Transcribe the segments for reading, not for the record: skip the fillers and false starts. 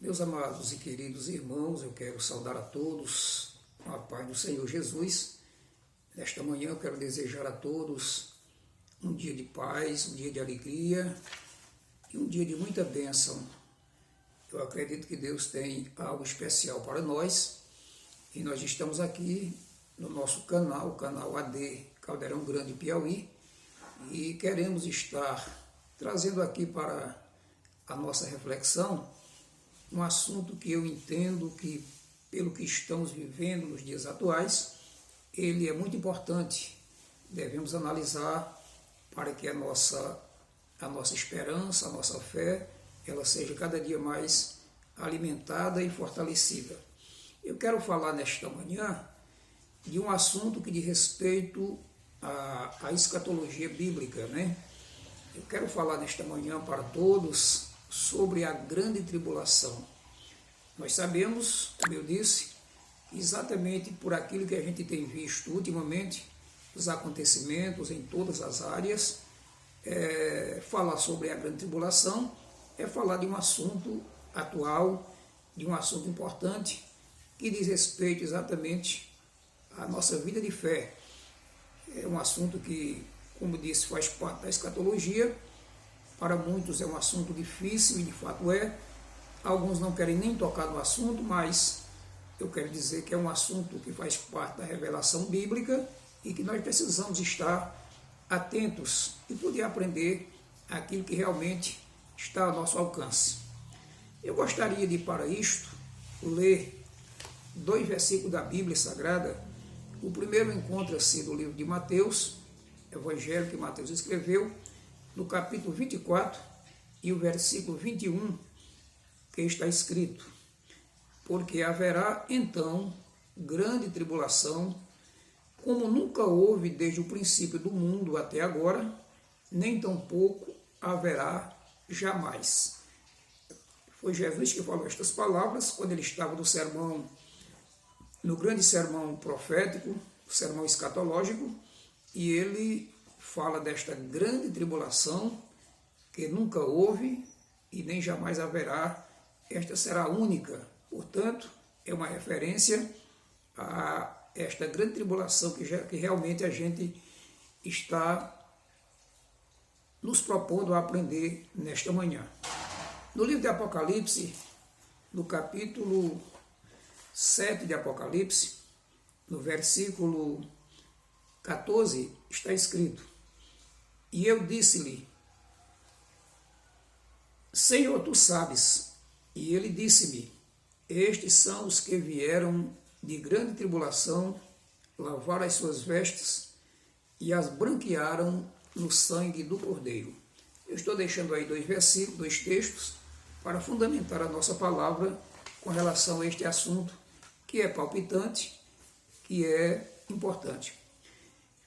Meus amados e queridos irmãos, eu quero saudar a todos com a paz do Senhor Jesus. Nesta manhã eu quero desejar a todos um dia de paz, um dia de alegria e um dia de muita bênção. Eu acredito que Deus tem algo especial para nós e nós estamos aqui no nosso canal, o canal AD Caldeirão Grande Piauí, e queremos estar trazendo aqui para a nossa reflexão um assunto que eu entendo que, pelo que estamos vivendo nos dias atuais, ele é muito importante. Devemos analisar para que a nossa esperança, a nossa fé, ela seja cada dia mais alimentada e fortalecida. Eu quero falar nesta manhã de um assunto que diz respeito à escatologia bíblica, né? Eu quero falar nesta manhã para todos sobre a grande tribulação. Nós sabemos, como eu disse, exatamente por aquilo que a gente tem visto ultimamente, os acontecimentos em todas as áreas, falar sobre a grande tribulação é falar de um assunto atual, de um assunto importante, que diz respeito exatamente à nossa vida de fé. É um assunto que, como disse, faz parte da escatologia. Para muitos é um assunto difícil, e de fato é. Alguns não querem nem tocar no assunto, mas eu quero dizer que é um assunto que faz parte da revelação bíblica e que nós precisamos estar atentos e poder aprender aquilo que realmente está ao nosso alcance. Eu gostaria de, para isto, ler 2 versículos da Bíblia Sagrada. O primeiro encontra-se no livro de Mateus, Evangelho que Mateus escreveu, no capítulo 24 e o versículo 21, que está escrito: porque haverá então grande tribulação, como nunca houve desde o princípio do mundo até agora, nem tampouco haverá jamais. Foi Jesus que falou estas palavras quando ele estava no grande sermão profético, o sermão escatológico, e ele fala desta grande tribulação que nunca houve e nem jamais haverá. Esta será única. Portanto, é uma referência a esta grande tribulação que realmente a gente está nos propondo a aprender nesta manhã. No livro de Apocalipse, no capítulo 7 de Apocalipse, no versículo 14, está escrito: e eu disse-lhe, Senhor, tu sabes. E ele disse-me, estes são os que vieram de grande tribulação, lavaram as suas vestes e as branquearam no sangue do Cordeiro. Eu estou deixando aí 2 versículos, 2 textos, para fundamentar a nossa palavra com relação a este assunto, que é palpitante, que é importante.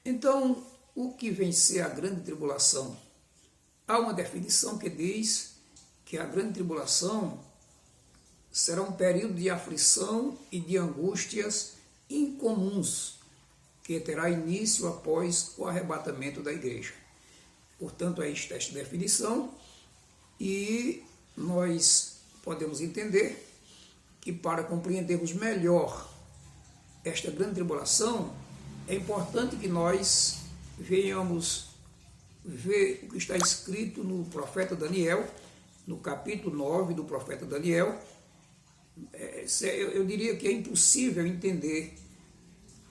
Então, o que vem ser a grande tribulação? Há uma definição que diz que a grande tribulação será um período de aflição e de angústias incomuns, que terá início após o arrebatamento da igreja. Portanto, é esta definição, e nós podemos entender que, para compreendermos melhor esta grande tribulação, é importante que nós venhamos ver o que está escrito no profeta Daniel, no capítulo 9 do profeta Daniel. Eu diria que é impossível entender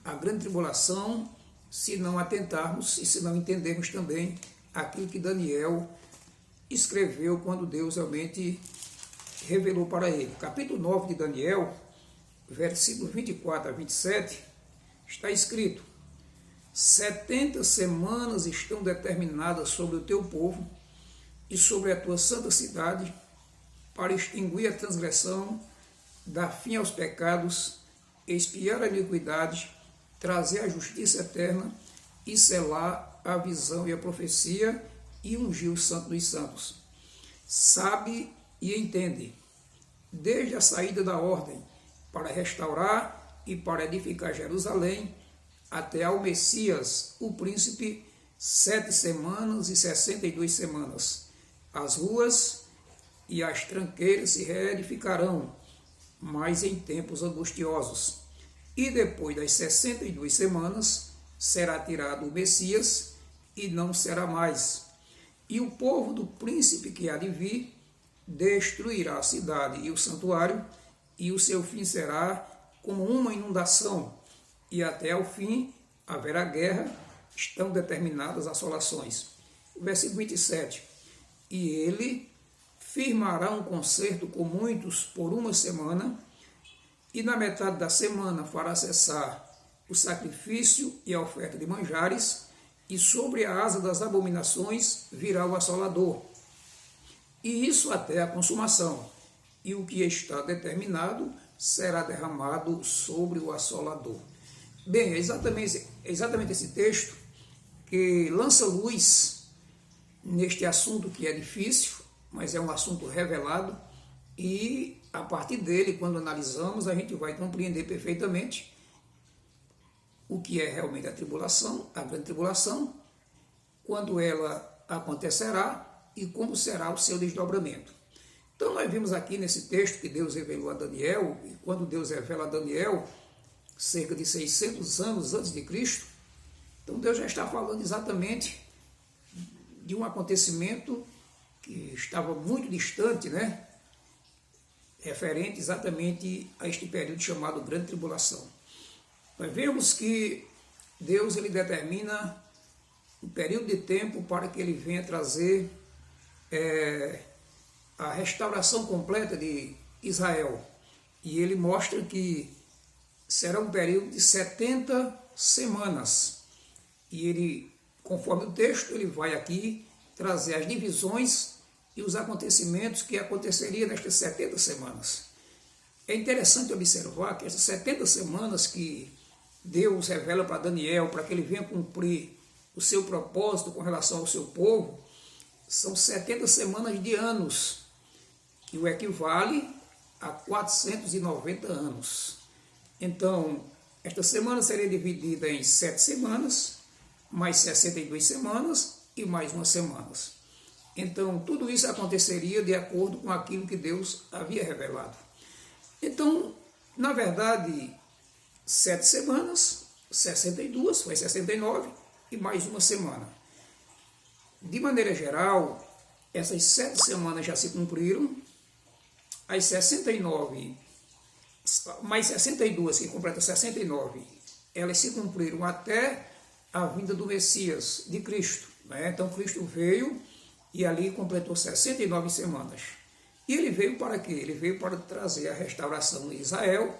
a grande tribulação se não atentarmos e se não entendermos também aquilo que Daniel escreveu quando Deus realmente revelou para ele. Capítulo 9 de Daniel, versículo 24 a 27, está escrito: 70 semanas estão determinadas sobre o teu povo e sobre a tua santa cidade, para extinguir a transgressão, dar fim aos pecados, expiar a iniquidade, trazer a justiça eterna e selar a visão e a profecia e ungir o santo dos santos. Sabe e entende, desde a saída da ordem, para restaurar e para edificar Jerusalém, até ao Messias, o príncipe, 7 semanas e 62 semanas. As ruas e as tranqueiras se reedificarão, mas em tempos angustiosos. E depois das 62 semanas será tirado o Messias e não será mais. E o povo do príncipe que há de vir destruirá a cidade e o santuário, e o seu fim será como uma inundação, e até ao fim haverá guerra, estão determinadas assolações. O versículo 27. E ele firmará um concerto com muitos por uma semana, e na metade da semana fará cessar o sacrifício e a oferta de manjares, e sobre a asa das abominações virá o assolador. E isso até a consumação, e o que está determinado será derramado sobre o assolador. Bem, é exatamente esse texto que lança luz neste assunto que é difícil, mas é um assunto revelado, e a partir dele, quando analisamos, a gente vai compreender perfeitamente o que é realmente a tribulação, a grande tribulação, quando ela acontecerá e como será o seu desdobramento. Então nós vimos aqui nesse texto que Deus revelou a Daniel, e quando Deus revela a Daniel, cerca de 600 anos antes de Cristo, então Deus já está falando exatamente de um acontecimento que estava muito distante, né? Referente exatamente a este período chamado Grande Tribulação. Nós vemos que Deus ele determina um período de tempo para que ele venha trazer a restauração completa de Israel. E ele mostra que será um período de 70 semanas. E ele, conforme o texto, ele vai aqui trazer as divisões e os acontecimentos que aconteceriam nestas 70 semanas. É interessante observar que essas 70 semanas que Deus revela para Daniel, para que ele venha cumprir o seu propósito com relação ao seu povo, são 70 semanas de anos, que o equivale a 490 anos. Então, esta semana seria dividida em 7 semanas, mais 62 semanas e mais umas semanas. Então, tudo isso aconteceria de acordo com aquilo que Deus havia revelado. Então, na verdade, 7 semanas, 62, foi 69 e mais uma semana. De maneira geral, essas 7 semanas já se cumpriram, as 69, mais 62, que completa 69, elas se cumpriram até a vinda do Messias, de Cristo. Né? Então, Cristo veio e ali completou 69 semanas. E ele veio para quê? Ele veio para trazer a restauração em Israel,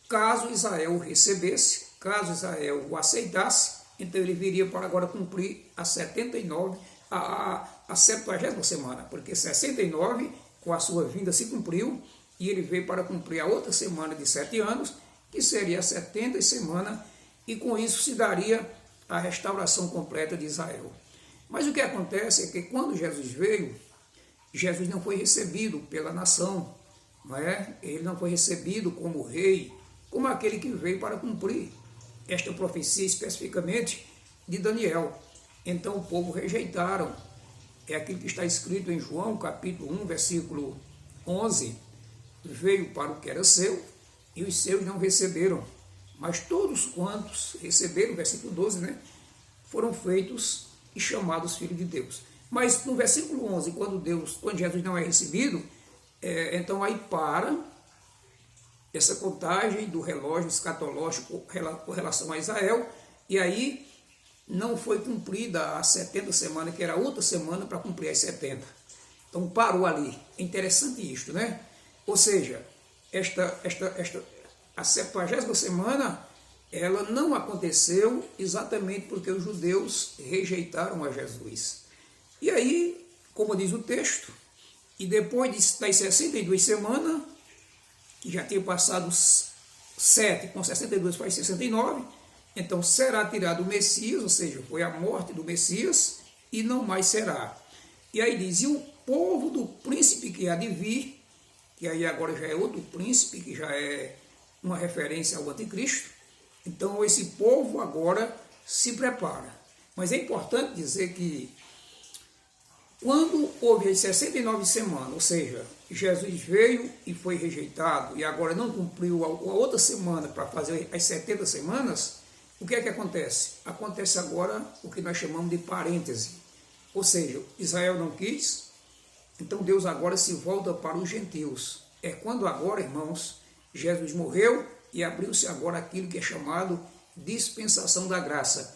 caso Israel o recebesse, caso Israel o aceitasse, então ele viria para agora cumprir a 79, a 70ª semana, porque 69, com a sua vinda, se cumpriu, e ele veio para cumprir a outra semana de 7 anos, que seria a 70ª semana, e com isso se daria a restauração completa de Israel. Mas o que acontece é que quando Jesus veio, Jesus não foi recebido pela nação, não é? Ele não foi recebido como rei, como aquele que veio para cumprir esta profecia especificamente de Daniel. Então o povo rejeitaram. É aquilo que está escrito em João, capítulo 1, versículo 11. Veio para o que era seu, e os seus não receberam. Mas todos quantos receberam, versículo 12, né, foram feitos e chamados filhos de Deus. Mas no versículo 11, quando Jesus não é recebido, então aí para essa contagem do relógio escatológico com relação a Israel, e aí não foi cumprida a 70 semanas, que era outra semana para cumprir as 70. Então parou ali. É interessante isto, né? Ou seja, a 70ª semana, ela não aconteceu exatamente porque os judeus rejeitaram a Jesus. E aí, como diz o texto, e depois das 62 semanas, que já tinha passado 7 com 62 faz 69, então será tirado o Messias, ou seja, foi a morte do Messias, e não mais será. E aí diz, e o povo do príncipe que há de vir, que aí agora já é outro príncipe, que já é uma referência ao anticristo, então esse povo agora se prepara. Mas é importante dizer que Quando houve as 69 semanas, ou seja, Jesus veio e foi rejeitado e agora não cumpriu a outra semana para fazer as 70 semanas, o que é que acontece? Acontece agora o que nós chamamos de parêntese. Ou seja, Israel não quis, então Deus agora se volta para os gentios. É quando agora, irmãos, Jesus morreu e abriu-se agora aquilo que é chamado dispensação da graça.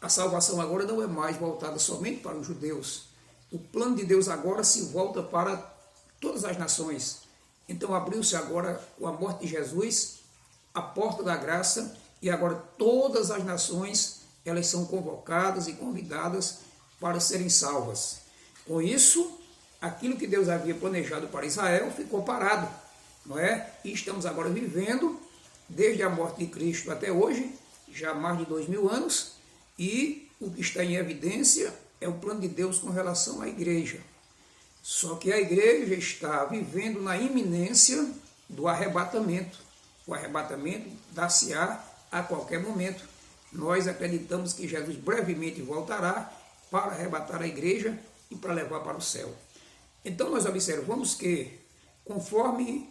A salvação agora não é mais voltada somente para os judeus. O plano de Deus agora se volta para todas as nações. Então abriu-se agora, com a morte de Jesus, a porta da graça, e agora todas as nações, elas são convocadas e convidadas para serem salvas. Com isso, aquilo que Deus havia planejado para Israel ficou parado, não é? E estamos agora vivendo, desde a morte de Cristo até hoje, já há mais de 2000 anos, e o que está em evidência é o plano de Deus com relação à igreja. Só que a igreja está vivendo na iminência do arrebatamento. O arrebatamento dar-se-á a qualquer momento. Nós acreditamos que Jesus brevemente voltará para arrebatar a igreja e para levar para o céu. Então nós observamos que, conforme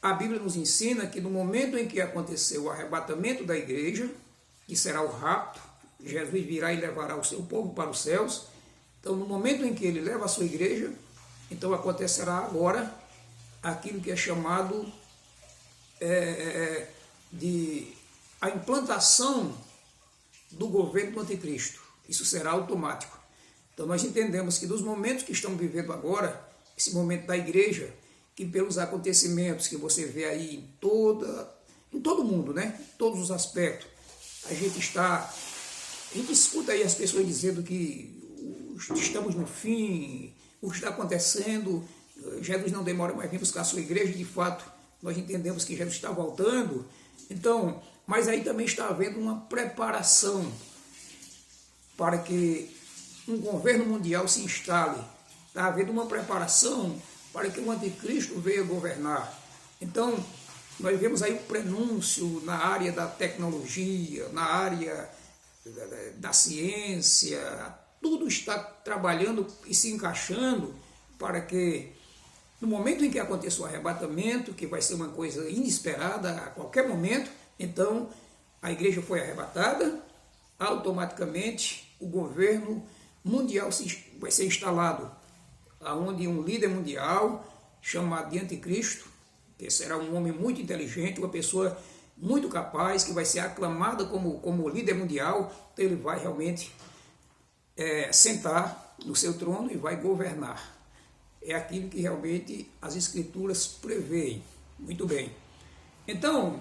a Bíblia nos ensina, que no momento em que aconteceu o arrebatamento da igreja, que será o rapto, Jesus virá e levará o seu povo para os céus. Então, no momento em que ele leva a sua igreja, então acontecerá agora aquilo que é chamado de a implantação do governo do anticristo. Isso será automático. Então, nós entendemos que dos momentos que estamos vivendo agora, esse momento da igreja, que pelos acontecimentos que você vê aí em todo mundo, né? Em todos os aspectos, a gente escuta aí as pessoas dizendo que estamos no fim, o que está acontecendo, Jesus não demora mais vir buscar a sua igreja, de fato, nós entendemos que Jesus está voltando. Então, mas aí também está havendo uma preparação para que um governo mundial se instale. Está havendo uma preparação para que o anticristo venha governar. Então, nós vemos aí o prenúncio na área da tecnologia, na área da ciência, tudo está trabalhando e se encaixando para que, no momento em que aconteça o arrebatamento, que vai ser uma coisa inesperada a qualquer momento, então a igreja foi arrebatada, automaticamente o governo mundial vai ser instalado, onde um líder mundial chamado de anticristo, que será um homem muito inteligente, uma pessoa muito capaz, que vai ser aclamada como líder mundial, então ele vai realmente sentar no seu trono e vai governar. É aquilo que realmente as escrituras preveem. Muito bem. Então,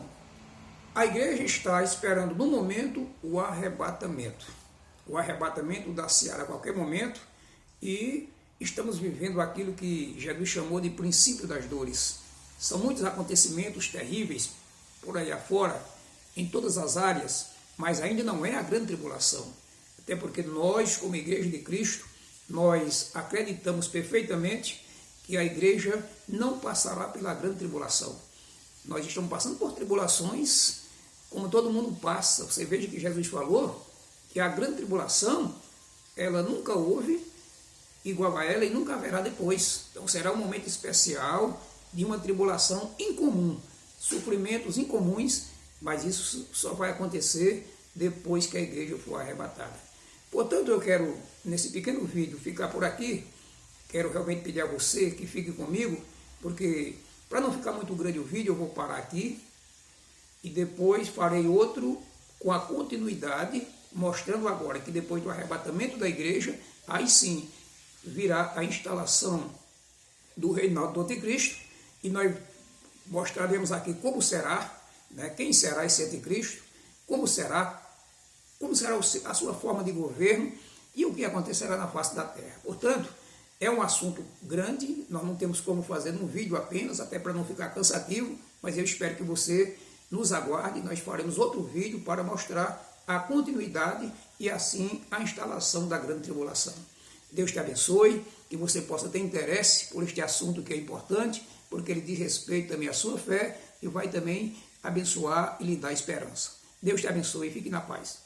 a igreja está esperando no momento o arrebatamento. O arrebatamento dar-se-á a qualquer momento, e estamos vivendo aquilo que Jesus chamou de princípio das dores. São muitos acontecimentos terríveis por aí afora, em todas as áreas, mas ainda não é a grande tribulação. Até porque nós, como Igreja de Cristo, nós acreditamos perfeitamente que a igreja não passará pela grande tribulação. Nós estamos passando por tribulações, como todo mundo passa. Você veja que Jesus falou que a grande tribulação, ela nunca houve igual a ela e nunca haverá depois. Então será um momento especial de uma tribulação incomum, sofrimentos incomuns, mas isso só vai acontecer depois que a igreja for arrebatada. Portanto, eu quero, nesse pequeno vídeo, ficar por aqui. Quero realmente pedir a você que fique comigo, porque para não ficar muito grande o vídeo, eu vou parar aqui e depois farei outro com a continuidade, mostrando agora que depois do arrebatamento da igreja, aí sim virá a instalação do reinado do anticristo, e nós mostraremos aqui como será, né, quem será esse anticristo, como será a sua forma de governo e o que acontecerá na face da terra. Portanto, é um assunto grande, nós não temos como fazer num vídeo apenas, até para não ficar cansativo, mas eu espero que você nos aguarde, nós faremos outro vídeo para mostrar a continuidade e assim a instalação da grande tribulação. Deus te abençoe, que você possa ter interesse por este assunto que é importante, porque ele diz respeito também à sua fé e vai também abençoar e lhe dar esperança. Deus te abençoe e fique na paz.